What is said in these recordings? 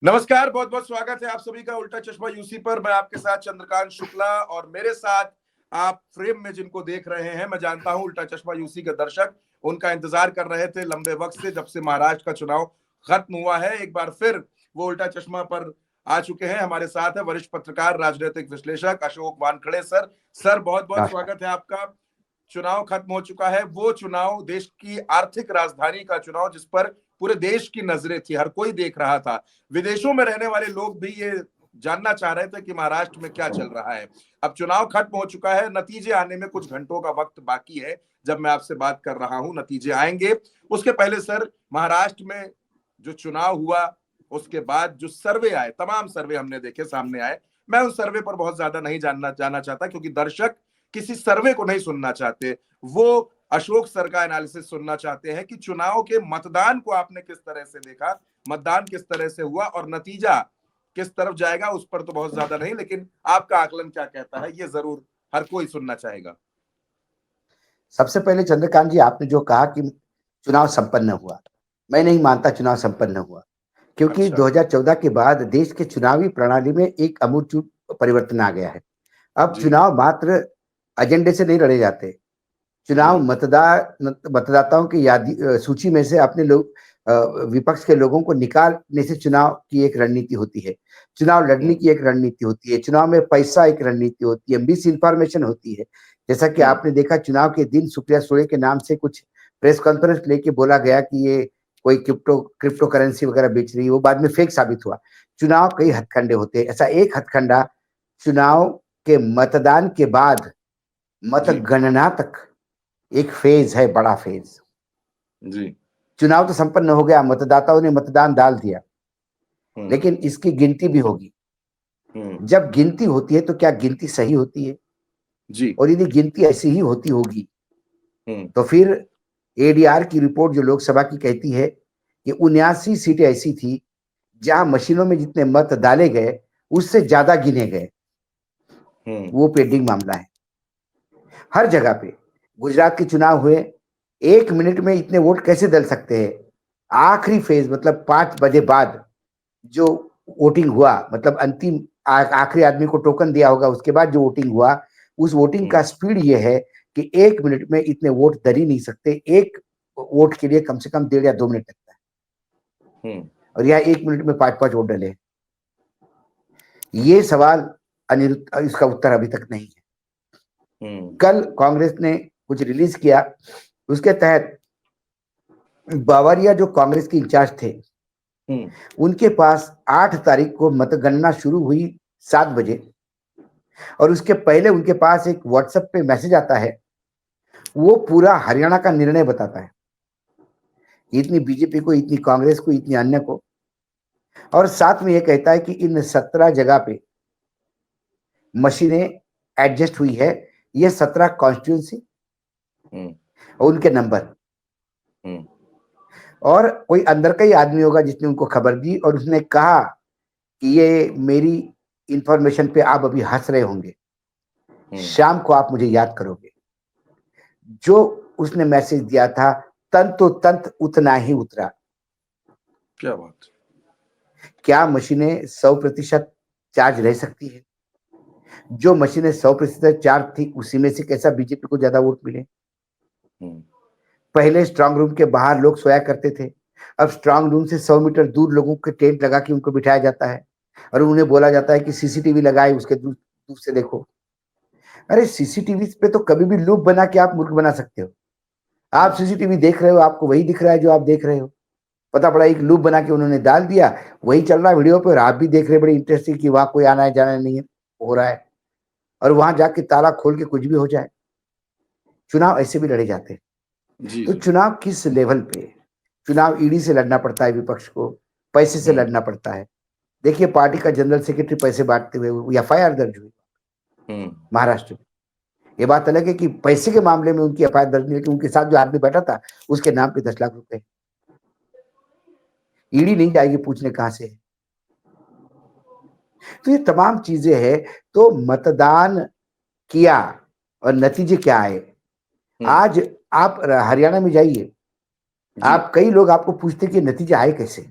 नमस्कार, बहुत बहुत स्वागत है आप सभी का उल्टा चश्मा यूसी पर। मैं आपके साथ चंद्रकांत शुक्ला और मेरे साथ आप फ्रेम में जिनको देख रहे हैं, मैं जानता हूं उल्टा चश्मा यूसी के दर्शक उनका इंतजार कर रहे थे लंबे वक्त से, जब से महाराष्ट्र का चुनाव खत्म हुआ है। एक बार फिर वो उल्टा चश्मा पर आ चुके हैं। हमारे साथ है वरिष्ठ पत्रकार, राजनीतिक विश्लेषक अशोक वानखड़े सर। सर, बहुत बहुत नमस्कार। स्वागत है आपका। चुनाव खत्म हो चुका है, वो चुनाव देश की आर्थिक राजधानी का चुनाव जिस पर पूरे देश की नजरें थी, हर कोई देख रहा था। विदेशों में रहने वाले लोग भी ये जानना चाह रहे थे कि महाराष्ट्र में क्या चल रहा है। अब चुनाव खत्म हो चुका है, नतीजे आने में कुछ घंटों का वक्त बाकी है। जब मैं आपसे बात कर रहा हूं नतीजे आएंगे, उसके पहले सर, महाराष्ट्र में जो चुनाव हुआ उसके बाद जो सर्वे आए, तमाम सर्वे हमने देखे, सामने आए। मैं उस सर्वे पर बहुत ज्यादा नहीं जाना चाहता, क्योंकि दर्शक किसी सर्वे को नहीं सुनना चाहते। वो अशोक सर का एनालिसिस सुनना चाहते हैं कि चुनाव के मतदान को आपने किस तरह से देखा, मतदान किस तरह से हुआ और नतीजा किस तरफ जाएगा। उस पर तो बहुत ज्यादा नहीं, लेकिन आपका आकलन क्या कहता है, ये जरूर हर कोई सुनना चाहेगा। सबसे पहले चंद्रकांत जी, आपने जो कहा कि चुनाव संपन्न हुआ, मैं नहीं मानता चुनाव संपन्न हुआ, क्योंकि अच्छा। 2014 के बाद देश के चुनावी प्रणाली में एक आमूलचूल परिवर्तन आ गया है। अब जी। चुनाव मात्र एजेंडे से नहीं लड़े जाते। चुनाव मतदाताओं की सूची में से अपने लोग विपक्ष के लोगों को निकालने से चुनाव की एक रणनीति होती है। चुनाव लड़ने की एक रणनीति होती है। चुनाव में पैसा एक रणनीति होती है, मिस इन्फॉर्मेशन होती है। जैसा कि आपने देखा, चुनाव के दिन सुप्रिया सुले के नाम से कुछ प्रेस कॉन्फ्रेंस लेके बोला गया कि ये कोई क्रिप्टो करेंसी वगैरह बेच रही है, वो बाद में फेक साबित हुआ। चुनाव कई हथकंडे होते हैं, ऐसा एक हथकंडा चुनाव के मतदान के बाद मतगणना तक एक फेज है, बड़ा फेज। जी। चुनाव तो संपन्न हो गया, मतदाताओं ने मतदान डाल दिया, लेकिन इसकी गिनती भी होगी। जब गिनती होती है तो क्या गिनती सही होती है? जी। और यदि गिनती ऐसी ही होती होगी तो फिर एडीआर की रिपोर्ट जो लोकसभा की कहती है कि 79 सीटें ऐसी थी जहां मशीनों में जितने मत डाले गए उससे ज्यादा गिने गए, वो पेंडिंग मामला है। हर जगह पे गुजरात के चुनाव हुए, 1 मिनट में इतने वोट कैसे डल सकते हैं? आखिरी फेज मतलब 5 बजे बाद जो वोटिंग हुआ, मतलब अंतिम आखिरी आदमी को टोकन दिया होगा, उसके बाद जो वोटिंग हुआ, उस वोटिंग का स्पीड ये है कि 1 मिनट में इतने वोट डल ही नहीं सकते। एक वोट के लिए कम से कम 1.5 या 2 मिनट लगता है, और यह 1 मिनट में 5-5 वोट डले। ये सवाल अनिरुद्ध, इसका उत्तर अभी तक नहीं है। कल कांग्रेस ने कुछ रिलीज किया, उसके तहत बावरिया जो कांग्रेस के इंचार्ज थे, उनके पास 8 तारीख को मतगणना शुरू हुई 7 बजे, और उसके पहले उनके पास एक व्हाट्सएप पे मैसेज आता है, वो पूरा हरियाणा का निर्णय बताता है, इतनी बीजेपी को, इतनी कांग्रेस को, इतनी अन्य को, और साथ में ये कहता है कि इन 17 जगह पे मशीनें एडजस्ट हुई है, ये 17 कॉन्स्टिट्यूंसी और उनके नंबर, और कोई अंदर का ही आदमी होगा जिसने उनको खबर दी और उसने कहा कि ये मेरी इंफॉर्मेशन पे आप अभी हंस रहे होंगे, शाम को आप मुझे याद करोगे। जो उसने मैसेज दिया था, तंतो तंत उतना ही उतरा। क्या बात। क्या मशीनें 100% चार्ज रह सकती है? जो मशीनें 100% चार्ज थी, उसी में से कैसा बीजेपी को ज्यादा वोट मिले? पहले स्ट्रांग रूम के बाहर लोग सोया करते थे, अब स्ट्रांग रूम से 100 मीटर दूर लोगों के टेंट लगा के उनको बिठाया जाता है, और उन्हें बोला जाता है कि सीसीटीवी लगाए, उसके दूर से देखो। अरे सीसीटीवी पे तो कभी भी लूप बना के आप मूर्ख बना सकते हो। आप सीसीटीवी देख रहे हो, आपको वही दिख रहा है जो आप देख रहे हो। पता पड़ा एक लूप बना के उन्होंने डाल दिया, वही चल रहा है वीडियो पे, और आप भी देख रहे हैं बड़ी इंटरेस्टिंग कि वहां कोई आना है जाना नहीं है, हो रहा है, और वहां जाके ताला खोल के कुछ भी हो जाए। चुनाव ऐसे भी लड़े जाते हैं। तो चुनाव किस लेवल पे? चुनाव ईडी से लड़ना पड़ता है, विपक्ष को पैसे से लड़ना पड़ता है। देखिए, पार्टी का जनरल सेक्रेटरी पैसे बांटते हुए एफआईआर दर्ज हुई महाराष्ट्र में। ये बात अलग है कि पैसे के मामले में उनकी एफआईआर दर्ज नहीं, कि उनके साथ जो आदमी बैठा था उसके नाम पे 10 लाख रुपए। ईडी नहीं जाएगी पूछने कहां से है। तो ये तमाम चीजें हैं। तो मतदान किया और नतीजे क्या आए? आज आप हरियाणा में जाइए, आप कई लोग आपको पूछते कि नतीजे आए कैसे।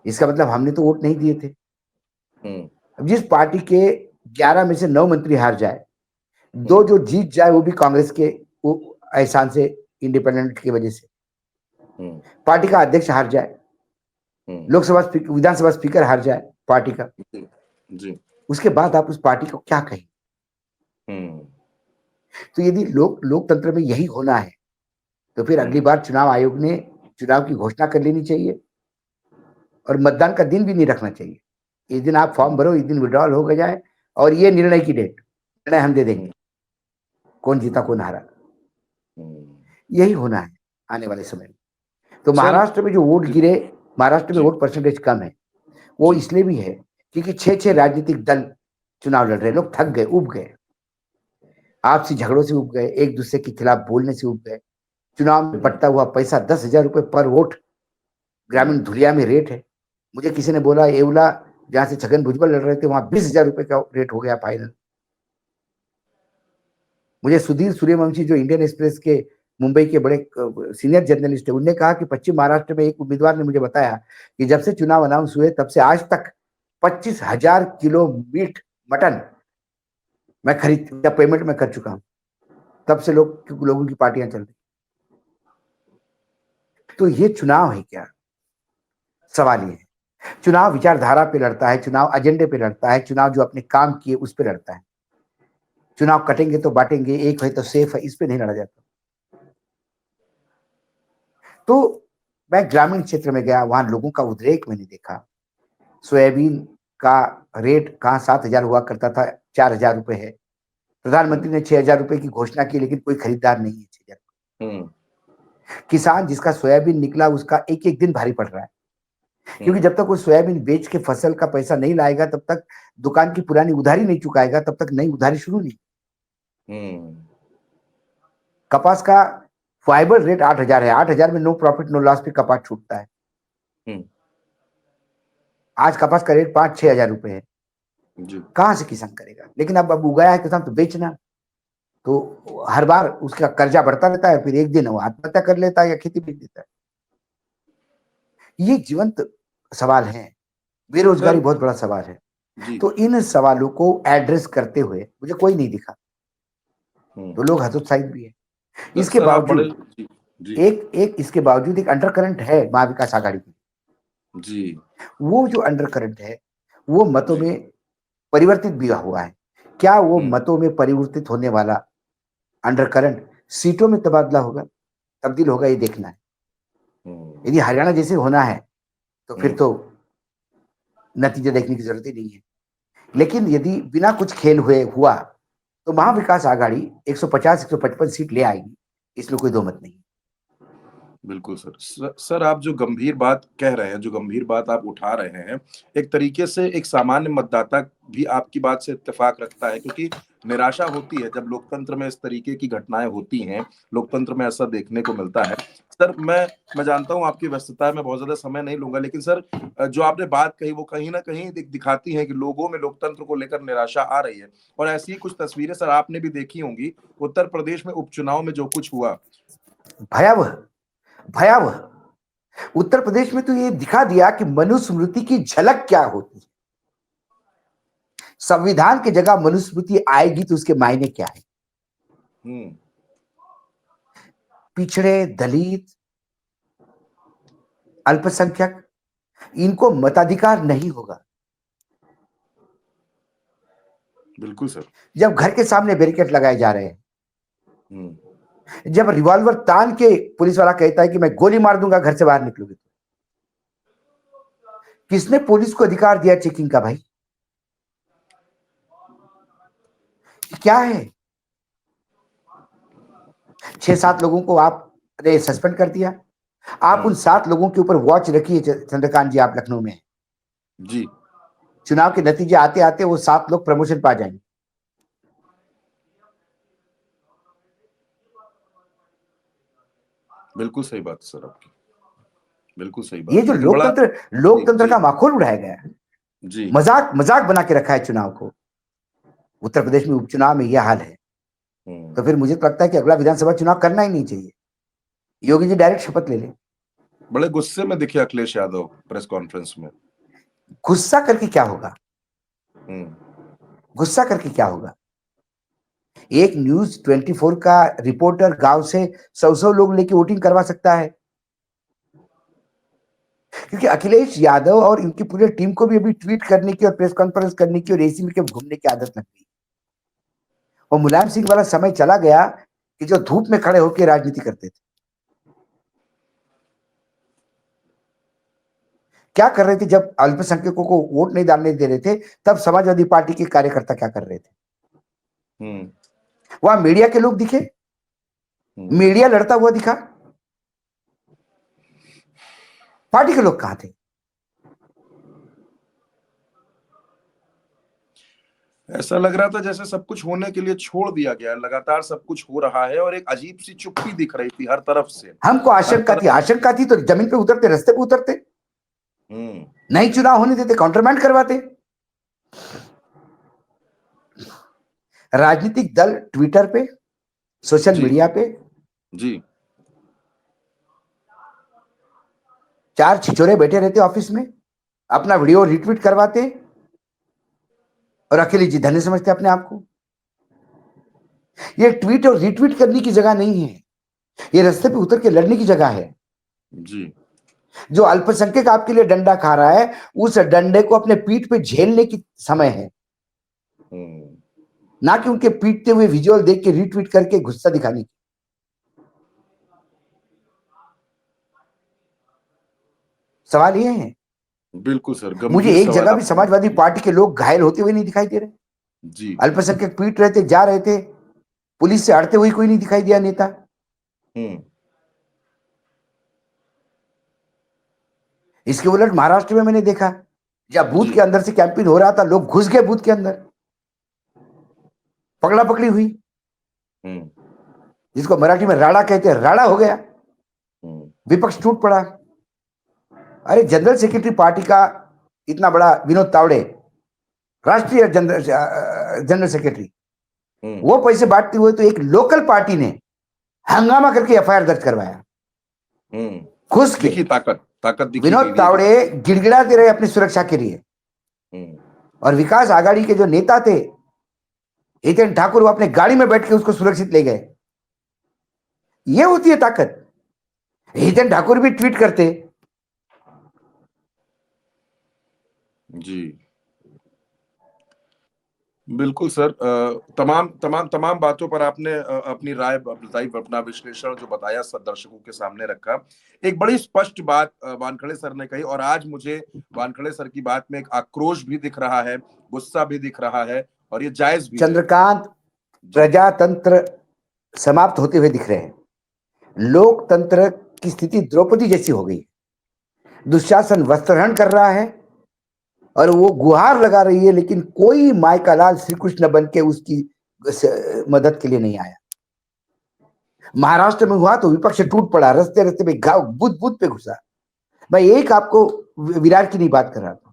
इसका मतलब हमने तो वोट नहीं दिए थे। हम्म। अब जिस पार्टी के 11 में से 9 मंत्री हार जाए, दो हम्म। जो जीत जाए वो भी कांग्रेस के एहसान से, इंडिपेंडेंट की वजह से, हम्म। पार्टी का अध्यक्ष हार जाए, हम्म। लोकसभा स्पीकर, विधानसभा स्पीकर हार जाए पार्टी का, जी। जी। उसके बाद आप उस पार्टी को क्या कहें? हम्म। तो यदि लोकतंत्र में यही होना है तो फिर अगली हम्म। बार चुनाव आयोग ने चुनाव की घोषणा कर लेनी चाहिए और मतदान का दिन भी नहीं रखना चाहिए। इस दिन आप फॉर्म भरो, इस दिन विड्रॉल हो जाए और ये निर्णय की डेट, निर्णय हम दे देंगे हम्म। कौन जीता कौन हारा। हम्म। यही होना है आने वाले समय में। तो सर। महाराष्ट्र में जो वोट जी। गिरे, महाराष्ट्र में जी। वोट परसेंटेज कम है, वो जी। इसलिए भी है क्योंकि 6 राजनीतिक दल चुनाव लड़ रहे, लोग थक गए, उब गए, आपसी झगड़ों से उब गए, एक दूसरे के खिलाफ बोलने से उब गए। चुनाव में हम्म। बटता हुआ पैसा 10,000 रुपए पर वोट ग्रामीण हम्म। धुलिया में रेट है। मुझे किसी ने बोला येवला, जहां से छगन भुजबल लड़ रहे थे, वहां 20,000 रुपए का रेट हो गया फाइनल। मुझे सुधीर सूर्यवंशी जो इंडियन एक्सप्रेस के मुंबई के बड़े सीनियर जर्नलिस्ट है, उन्होंने कहा कि पश्चिम महाराष्ट्र में एक उम्मीदवार ने मुझे बताया कि जब से चुनाव अनाउंस हुए तब से आज तक 25,000 किलो मीट मटन मैं खरीद या पेमेंट में कर चुका हूं। तब से लोगों की पार्टियां चल रही। तो ये चुनाव है क्या? सवाल ये है। चुनाव विचारधारा पे लड़ता है, चुनाव एजेंडे पे लड़ता है, चुनाव जो अपने काम किए उस पे लड़ता है। चुनाव कटेंगे तो बांटेंगे, एक है तो सेफ है, इस पे नहीं लड़ा जाता। तो मैं ग्रामीण क्षेत्र में गया, वहां लोगों का उद्रेक मैंने देखा। सोयाबीन का रेट कहाँ 7,000 हुआ करता था, 4,000 रुपए है। हम्म। प्रधानमंत्री ने 6,000 रुपए की घोषणा की, लेकिन कोई खरीदार नहीं है 6,000। हम्म। किसान जिसका सोयाबीन निकला उसका एक एक दिन भारी पड़ रहा है, क्योंकि हम्म। जब तक वो सोयाबीन बेच के फसल का पैसा नहीं लाएगा, तब तक दुकान की पुरानी उधारी नहीं चुकाएगा, तब तक नई उधारी शुरू नहीं। हम्म। कपास का फाइबर रेट 8,000 है, 8,000 में नो प्रॉफिट नो लॉस पे कपास छूटता है। हम्म। आज कपास का रेट 5-6 हजार रुपए है। जी। कहां से किसान करेगा? लेकिन अब उगाया है किसान तो बेचना, तो हर बार उसका कर्जा बढ़ता रहता है, फिर एक दिन वो आत्महत्या कर लेता है या खेती बेच देता है। ये जीवंत सवाल है। सर। बेरोजगारी बहुत बड़ा सवाल है। जी। तो इन सवालों को एड्रेस करते हुए मुझे कोई नहीं दिखा, हम्म। तो लोग हतोत्साहित भी है। इसके सर आप बड़े। बावजूद जी। जी। एक एक इसके बावजूद एक अंडर करंट है महाविकास आघाड़ी की। जी। वो जो अंडर करंट है वो मतों जी। में परिवर्तित भी हुआ है। क्या वो हम्म। मतों में परिवर्तित होने वाला अंडर करंट सीटों में तबादला होगा, तब्दील होगा, ये देखना है। हम्म। यदि हरियाणा जैसे होना है तो फिर हम्म। तो नतीजा देखने की जरूरत ही नहीं है। लेकिन यदि बिना कुछ खेल हुए हुआ तो हम्म। महाविकास आघाड़ी 150-155 सीट ले आएगी, इसमें कोई दो मत नहीं। बिल्कुल सर आप जो गंभीर बात कह रहे हैं, जो गंभीर बात आप उठा रहे हैं, एक तरीके से एक सामान्य मतदाता भी आपकी बात से इत्तेफाक रखता है, क्योंकि निराशा होती है जब लोकतंत्र में इस तरीके की घटनाएं होती हैं, लोकतंत्र में ऐसा देखने को मिलता है। सर मैं जानता हूं आपकी व्यस्तता है, मैं बहुत ज्यादा समय नहीं लूंगा, लेकिन सर जो आपने बात कही वो कहीं ना कहीं दिखाती है कि लोगों में लोकतंत्र को लेकर निराशा आ रही है। और ऐसी ही कुछ तस्वीरें सर आपने भी देखी होंगी, उत्तर प्रदेश में उपचुनाव में जो कुछ हुआ। भयावह, भयावह। उत्तर प्रदेश में तो ये दिखा दिया कि मनुस्मृति की झलक क्या होती है। संविधान की जगह मनुस्मृति आएगी तो उसके मायने क्या है। हम्म। पिछड़े, दलित, अल्पसंख्यक, इनको मताधिकार नहीं होगा। बिल्कुल सर। जब घर के सामने बैरिकेड लगाए जा रहे हैं, हम्म। जब रिवॉल्वर तान के पुलिस वाला कहता है कि मैं गोली मार दूंगा घर से बाहर निकलोगे, तो किसने पुलिस को अधिकार दिया चेकिंग का? भाई क्या है? 6-7 लोगों को आपने सस्पेंड कर दिया। आप उन 7 लोगों के ऊपर वॉच रखिए चंद्रकांत जी, आप लखनऊ में। जी। चुनाव के नतीजे आते आते वो 7 लोग प्रमोशन पा जाएंगे। बिल्कुल सही बात सर आपकी, बिल्कुल सही ये बात, जो लेकिन बड़ा। जी। लोकतंत्र जी। का माखौल उड़ाया गया है, जी। मजाक मजाक बना के रखा है चुनाव को। उत्तर प्रदेश में उपचुनाव में यह हाल है, तो हम्म। फिर मुझे तो लगता है कि अगला विधानसभा चुनाव करना ही नहीं चाहिए। योगी जी डायरेक्ट शपथ ले लें। बड़े गुस्से में दिखे अखिलेश यादव प्रेस कॉन्फ्रेंस में। गुस्सा करके क्या होगा? हम्म। गुस्सा करके क्या होगा? एक न्यूज 24 का रिपोर्टर गांव से 100 लोग लेके वोटिंग करवा सकता है, क्योंकि अखिलेश यादव और इनकी पूरी टीम को भी अभी ट्वीट करने की और प्रेस कॉन्फ्रेंस करने की और एसी में घूमने की आदत लग गई। और मुलायम सिंह वाला समय चला गया कि जो धूप में खड़े होकर राजनीति करते थे। क्या कर रहे थे जब अल्पसंख्यकों को वोट नहीं डालने दे रहे थे, तब समाजवादी पार्टी के कार्यकर्ता क्या कर रहे थे? वहां मीडिया के लोग दिखे, मीडिया लड़ता हुआ दिखा, पार्टी के लोग कहां थे? ऐसा लग रहा था जैसे सब कुछ होने के लिए छोड़ दिया गया, लगातार सब कुछ हो रहा है और एक अजीब सी चुप्पी दिख रही थी हर तरफ से। हमको आशंका थी तो जमीन पे उतरते, रास्ते पे उतरते, नहीं चुनाव होने देते, काउंटरमैंड करवाते। राजनीतिक दल ट्विटर पे, सोशल मीडिया पे जी 4 छिछोरे बैठे रहते ऑफिस में, अपना वीडियो रिट्वीट करवाते और अखिलेश जी धन्य समझते अपने आप को। ये ट्वीट और रिट्वीट करने की जगह नहीं है, ये रास्ते पे उतर के लड़ने की जगह है। जी जो अल्पसंख्यक आपके लिए डंडा खा रहा है, उस डंडे को अपने पीठ पे झेलने की समय है, ना कि उनके पीटते हुए विजुअल देख के रिट्वीट करके गुस्सा दिखाने की। सवाल ये है। बिल्कुल सर, मुझे गंभीर एक सवाल जगह भी आपने। समाजवादी पार्टी के लोग घायल होते हुए नहीं दिखाई दे रहे। जी अल्पसंख्यक पीट रहे थे, जा रहे थे, पुलिस से अड़ते हुए कोई नहीं दिखाई दिया नेता। इसके उलट महाराष्ट्र में मैंने देखा, जब बूथ के अंदर से कैंपेन हो रहा था, लोग घुस गए बूथ के अंदर, पकड़ा पकड़ी हुई, जिसको मराठी में राड़ा कहते हैं, राड़ा हो गया, विपक्ष टूट पड़ा। अरे जनरल सेक्रेटरी पार्टी का इतना बड़ा विनोद तावड़े, राष्ट्रीय जनरल सेक्रेटरी, वो पैसे बांटते हुए तो एक लोकल पार्टी ने हंगामा करके एफआईआर दर्ज करवाया, घुस के। ताकत दिखी। विनोद तावड़े गिड़गिड़ाते रहे अपनी सुरक्षा के लिए, और विकास आघाड़ी के जो नेता थे हितेन ठाकुर, वो अपने गाड़ी में बैठ के उसको सुरक्षित ले गए। ये होती है ताकत। हितेन ठाकुर भी ट्वीट करते। जी बिल्कुल सर, तमाम तमाम तमाम बातों पर आपने अपनी राय बताई, अपना विश्लेषण जो बताया सब दर्शकों के सामने रखा। एक बड़ी स्पष्ट बात वानखड़े सर ने कही, और आज मुझे वानखड़े सर की बात में एक आक्रोश भी दिख रहा है, गुस्सा भी दिख रहा है, और ये जायज भी। चंद्रकांत, प्रजातंत्र समाप्त होते हुए दिख रहे हैं। लोकतंत्र की स्थिति द्रौपदी जैसी हो गई। दुशासन वस्त्रहरण कर रहा है और वो गुहार लगा रही है, लेकिन कोई माई का लाल श्री कृष्ण बन के उसकी मदद के लिए नहीं आया। महाराष्ट्र में हुआ तो विपक्ष टूट पड़ा, रस्ते रस्ते में गांव बूथ बूथ पे घुसा। मैं एक आपको विरार की नहीं बात कर रहा था,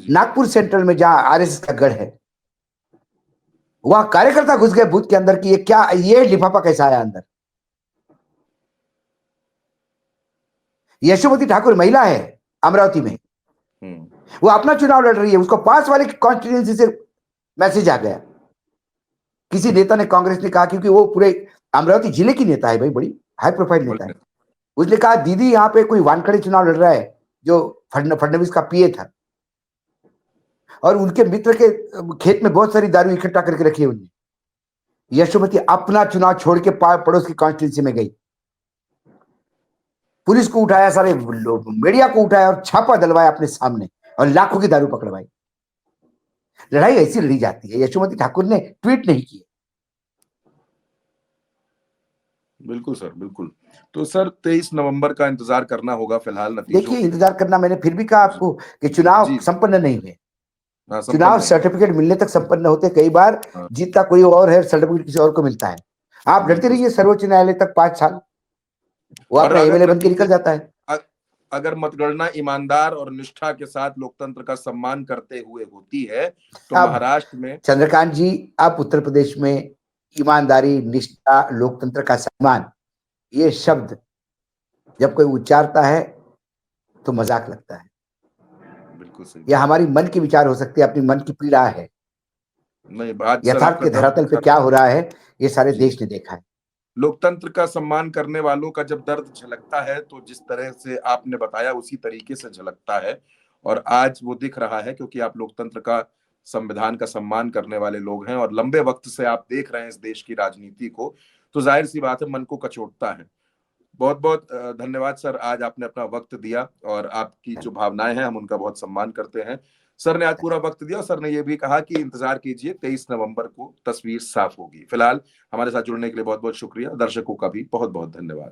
नागपुर सेंट्रल में जहां आरएसएस का गढ़ है, वहां कार्यकर्ता घुस गए बूथ के अंदर कि ये क्या, ये लिफाफा कैसा आया अंदर। यशोमती ठाकुर महिला है अमरावती में, वो अपना चुनाव लड़ रही है, उसको पास वाले कॉन्स्टिट्यूएंसी से मैसेज आ गया। किसी नेता ने, कांग्रेस ने कहा, क्योंकि वो पूरे अमरावती जिले की नेता है भाई, बड़ी हाई प्रोफाइल नेता है, उसने कहा दीदी यहाँ पे कोई वानखड़े चुनाव लड़ रहा है जो फडणवीस का पीए था, और उनके मित्र के खेत में बहुत सारी दारू इकट्ठा करके रखी है उनने। यशोमती अपना चुनाव छोड़ के पड़ोस की कॉन्स्टिट्यूएंसी में गई, पुलिस को उठाया, सारे मीडिया को उठाया और छापा डलवाया अपने सामने, और लाखों की दारू पकड़वाई। लड़ाई ऐसी लड़ी जाती है। यशोमती ठाकुर ने ट्वीट नहीं किए। बिल्कुल सर, बिल्कुल। तो सर 23 नवंबर का इंतजार करना होगा फिलहाल नतीजों। देखिए, इंतजार करना, मैंने फिर भी कहा आपको कि चुनाव संपन्न नहीं हुए। चुनाव सर्टिफिकेट मिलने तक संपन्न होते। कई बार जीतता कोई और है, सर्टिफिकेट किसी और को मिलता है। आप लड़ते रहिए सर्वोच्च न्यायालय तक 5 साल, वो अपना एमएलए बन के निकल जाता है। अगर मतगणना ईमानदार और निष्ठा के साथ लोकतंत्र का सम्मान करते हुए होती है तो महाराष्ट्र में, चंद्रकांत जी, आप उत्तर प्रदेश में ईमानदारी, निष्ठा, लोकतंत्र का सम्मान, ये शब्द जब कोई उच्चारता है तो मजाक लगता है। बिल्कुल सही या बात। हमारी मन की विचार हो सकती है, अपनी मन की पीड़ा है। नहीं, आज सर यथार्थ आपने के दर्द धरातल पे दिखा क्या हो दिया। रहा है, ये सारे जी। देश ने देखा है। लोकतंत्र का सम्मान करने वालों का जब दर्द झलकता है तो जिस तरह से आपने बताया उसी तरीके से झलकता है। और आज वो दिख रहा है क्योंकि आप लोकतंत्र का, संविधान का सम्मान करने वाले लोग हैं और लंबे वक्त से आप देख रहे हैं इस देश की राजनीति को। तो जाहिर सी बात है, मन को कचोटता है। बहुत बहुत धन्यवाद सर, आज आपने अपना वक्त दिया और आपकी जो भावनाएं हैं हम उनका बहुत सम्मान करते हैं। सर ने आज पूरा वक्त दिया और सर ने यह भी कहा कि इंतजार कीजिए, 23 नवंबर को तस्वीर साफ होगी। फिलहाल हमारे साथ जुड़ने के लिए बहुत बहुत शुक्रिया। दर्शकों का भी बहुत बहुत धन्यवाद।